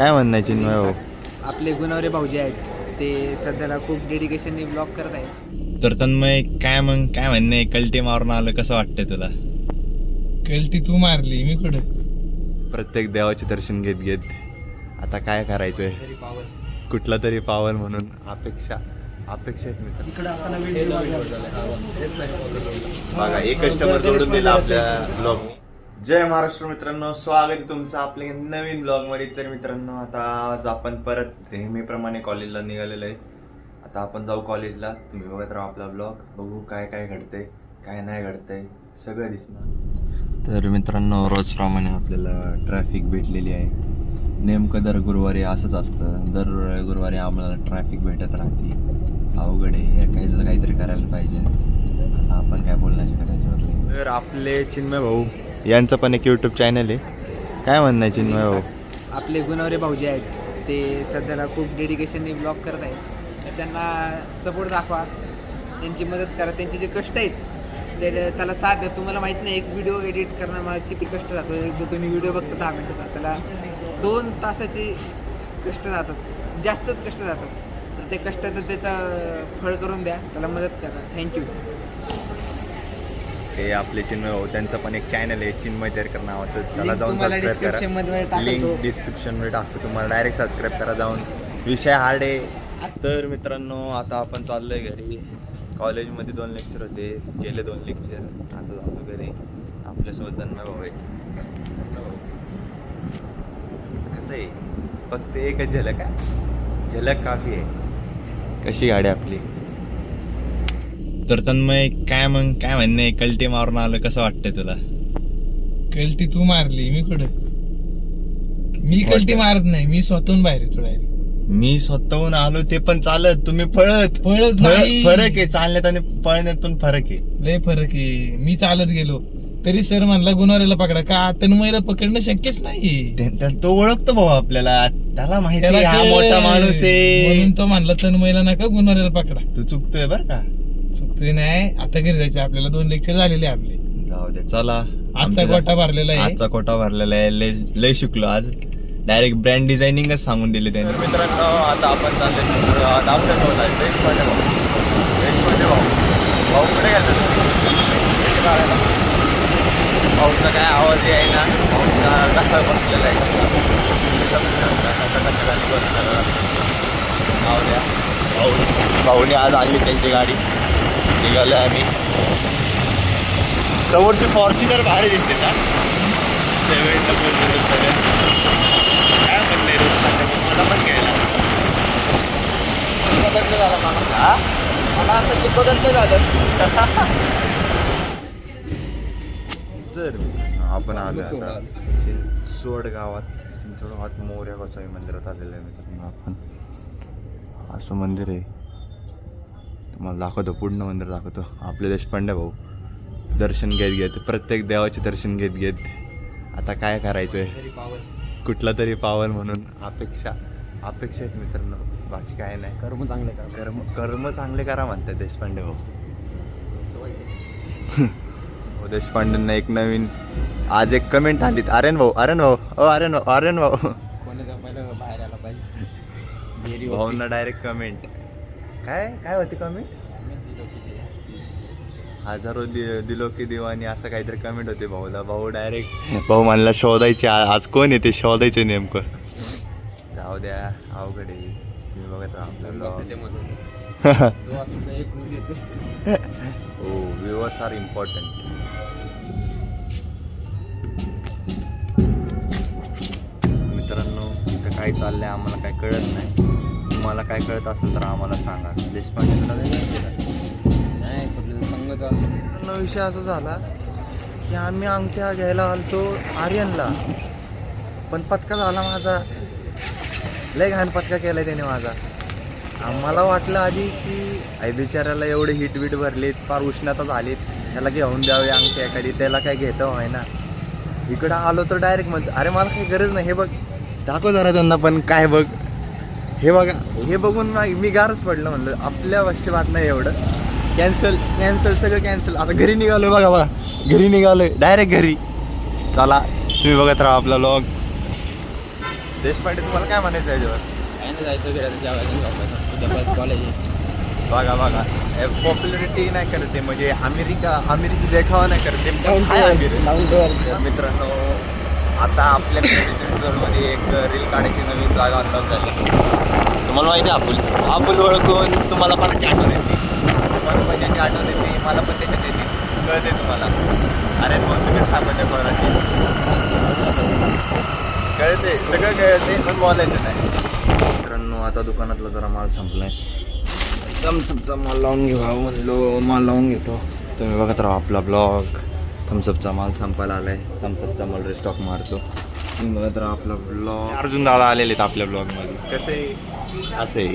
काय म्हणणं आहे चिन्मय भाऊ? आपले गुणवरे भाऊजी आहेत ते सध्याला खूप डेडिकेशनने ब्लॉग करत आहेत. तर तन्मय काय म्हणणं आहे? कल्टी मारून आलं, कसं वाटतंय तुला? कल्टी तू मारली, मी कुठे. प्रत्येक देवाचे दर्शन घेत घेत आता काय करायचंय? कुठला तरी पावन म्हणून अपेक्षा आहेत मित्र. बघा एक कस्टमर जोडून दिला आपल्या ब्लॉग. जय महाराष्ट्र मित्रांनो, स्वागत आहे तुमचं आपल्या नवीन ब्लॉग मध्ये. तर मित्रांनो आता आज आपण परत नेहमीप्रमाणे कॉलेजला निघालेलो आहे. आता आपण जाऊ कॉलेजला. तुम्ही बघत राहा आपला ब्लॉग, बघू काय काय घडतंय काय नाही घडतंय सगळं दिसणार. तर मित्रांनो रोजप्रमाणे आपल्याला ट्रॅफिक भेटलेली आहे. नेमकं दर गुरुवारी असंच असतं, दर गुरुवारी आम्हाला ट्रॅफिक भेटत राहते. अवघड आहे, काहीतरी करायला पाहिजे. आता आपण काय बोलणार शकत त्याच्यावर. तर आपले चिन्मय भाऊ यांचं पण एक यूट्यूब चॅनल आहे. काय म्हणणं आहे चिन्मय भाऊ? आपले गुणवरे भाऊजी आहेत ते सध्याला खूप डेडिकेशनने ब्लॉग करत आहेत. तर त्यांना सपोर्ट दाखवा, त्यांची मदत करा. त्यांचे जे कष्ट आहेत ते त्याला साथ द्या. तुम्हाला माहीत नाही एक व्हिडिओ एडिट करणं मला किती कष्ट जातो. जो तुम्ही व्हिडिओ बघता 10 मिनिटाचा त्याला 2 तासाचे कष्ट जातात, जास्तच कष्ट जातात. तर ते कष्टाचं त्याचं फळ करून द्या, त्याला मदत करा. थँक्यू. हे आपले चिन्मय भाऊ, त्यांचं पण एक चॅनल आहे चिन्मय तेरकर नावाचं. त्याला जाऊन तुम्हाला सबस्क्राईब description मध्ये करा. टाकतो. लिंक डिस्क्रिप्शनमध्ये टाकतो, तुम्हाला डायरेक्ट सबस्क्राईब करा जाऊन. विषय हार्ड आहे. तर मित्रांनो आता आपण चाललोय घरी. कॉलेजमध्ये 2 लेक्चर होते, गेले 2 लेक्चर. आता जातो घरी. आपल्यासोबत तन्मय भाऊ आहे. कसं आहे, फक्त एकच झलक आहे, झलक काफी आहे. कशी गाडी आपली. तर तन्मय काय म्हणणं आहे? कल्टी मारून आलं, कसं वाटतंय तुला? कल्टी तू मारली, मी कुठे. मी कल्टी मारत नाही, मी स्वतःहून बाहेर येतो डायरेक्ट. मी स्वतःहून आलो ते पण चालत, तुम्ही पळत नाही. फरक आहे चालण्यात आणि पळण्यात पण फरक आहे. लय फरक आहे. मी चालत गेलो तरी सर म्हणला गुन्हाऱ्याला पकडा. का तन्मयला पकडणं शक्यच नाही. तो ओळखतो भाऊ आपल्याला, त्याला माहिती आहे हा मोठा माणूस आहे म्हणून तो म्हणला तन्मयला नका गुन्हाऱ्याला पकडा. तू चुकतोय बर का. चुकतोय नाही. आता घरी जायचं आपल्याला. 2 लेक्चर झालेले आपले. जाऊ दे चला. आजचा कोटा भरलेला आहे. आजचा कोटा भरलेला आहे. लय शिकलो आज. डायरेक्ट ब्रँड डिझायनिंगच सांगून दिले त्यांनी. मित्रांनो आता आपण चालले भाऊ कुठे गेला? भाऊचा काय आवाज आहे ना, भाऊचा कसा बसलेला आहे, भाऊने आज आणली त्यांची गाडी. निघालो आम्ही. समोरची फॉर्च्युनर भारी दिसते ना, 7007. काय म्हणणे रस्ता मला पण घ्यायला. मला आता शिकवतात झालं. तर आपण आलो आता चिंचवड गावात. चिंचवड गावात मोर्या गोसावी मंदिरात आलेलं आहे मित्रांनो आपण. असं मंदिर आहे, तुम्हाला दाखवतो, पूर्ण मंदिर दाखवतो. आपले देशपांडे भाऊ दर्शन घेत घेत, प्रत्येक देवाचे दर्शन घेत घेत आता काय करायचंय? कुठला तरी पावन म्हणून अपेक्षा आहेत मित्रांनो, बाकी काय नाही. कर्म चांगले करा. कर्म चांगले करा म्हणतात देशपांडे भाऊ. देशपांडेंना एक नवीन आज एक कमेंट आली. आर्यन भाऊ कोणी पहिलं बाहेर आला पाहिजे. भाऊंना डायरेक्ट कमेंट. काय होती कमेंट? हजारो दिलो की दिवानी असं काहीतरी कमेंट होते भाऊला. भाऊ म्हणला शोधायचे आज कोण येते, शोधायचे नेमकं. जाऊ द्या, अवघड आहे. तुम्ही बघत राहा आपल्याला. हो, व्ह्यूअर्स आर इम्पॉर्टंट. मित्रांनो इथं काय चाललंय आम्हाला काय कळत नाही. तुम्हाला काय कळत असेल तर आम्हाला सांगा. विषय असा झाला की आम्ही अंगठ्या घ्यायला आलतो आर्यनला, पण पचका झाला माझा. लय घाण पचका केलाय त्याने माझा. आम्हाला वाटलं आधी की आई बिचाऱ्याला एवढे हिट भरलीत, फार उष्णता झालीत, त्याला घेऊन द्यावे अंगठ्या एखादी, त्याला काय घेतं व्हाय ना. इकडं आलो तर डायरेक्ट म्हणतो अरे मला काही गरज नाही. हे बघ दाखव जरा त्यांना पण काय बघ, हे बघा. हे बघून मी गारच पडलं. म्हणलं आपल्या वशची बात नाही एवढं. कॅन्सल सगळं कॅन्सल. आता घरी निघालोय बघा, घरी निघालोय डायरेक्ट घरी. चला तुम्ही बघत राहा आपला व्लॉग. देशपांडे तुम्हाला काय म्हणायचं आहे याच्यावर? काय नाही जायचं घरात जेवायचं कॉलेज बघा बघा पॉप्युलरिटी नाही करते म्हणजे अमेरिकी देखावा नाही करते मित्रांनो. आता आपल्या मध्ये एक रील काढायची नवीन जागा अनलॉक झाली. तुम्हाला माहिती आहे हा पूल ओळखून तुम्हाला पण आठवण येते, तुम्हाला मजाची आठवण येते, मला पण त्याच्यात येते, कळते तुम्हाला. अरे मग तुम्ही सांगायचं कोणाची कळते, सगळं कळते पण बोलायचं नाही. मित्रांनो आता दुकानातला जरा माल संपलाय. थम्सअपचा माल लावून घेऊ म्हणलो, माल लावून घेतो. तुम्ही बघत राहा आपला ब्लॉग. थम्सअपचा माल संपायला आलाय, थम्सअपचा माल रिस्टॉक मारतो. तुम्ही बघत राहा आपला ब्लॉग. अर्जुन दादा आलेले आहेत आपल्या ब्लॉगमध्ये. कसे असे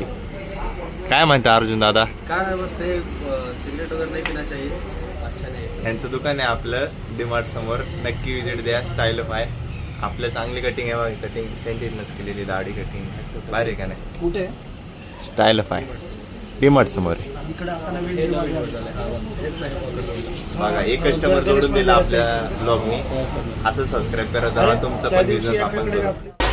काय म्हणता अर्जुन दादा? काय मस्त सिगरेट वगैरे नाही पिना चाहिए. अच्छा नाही. यांचं दुकान आहे आपलं डीमार्ट समोर. नक्की विजिट द्या. स्टाईल ऑफ आहे आपलं, चांगली कटिंग आहे बघा. कटिंग त्यांचीच केलेली दाढी कटिंग भारी का नाही? कुठे स्टाईल ऑफ आहे डीमार्ट समोर आहे. बघा एक कस्टमर जोडून दिला आपल्या ब्लॉगनी. असं सबस्क्राईब करत राहा, तुमचं पण बिझनेस आपण करू.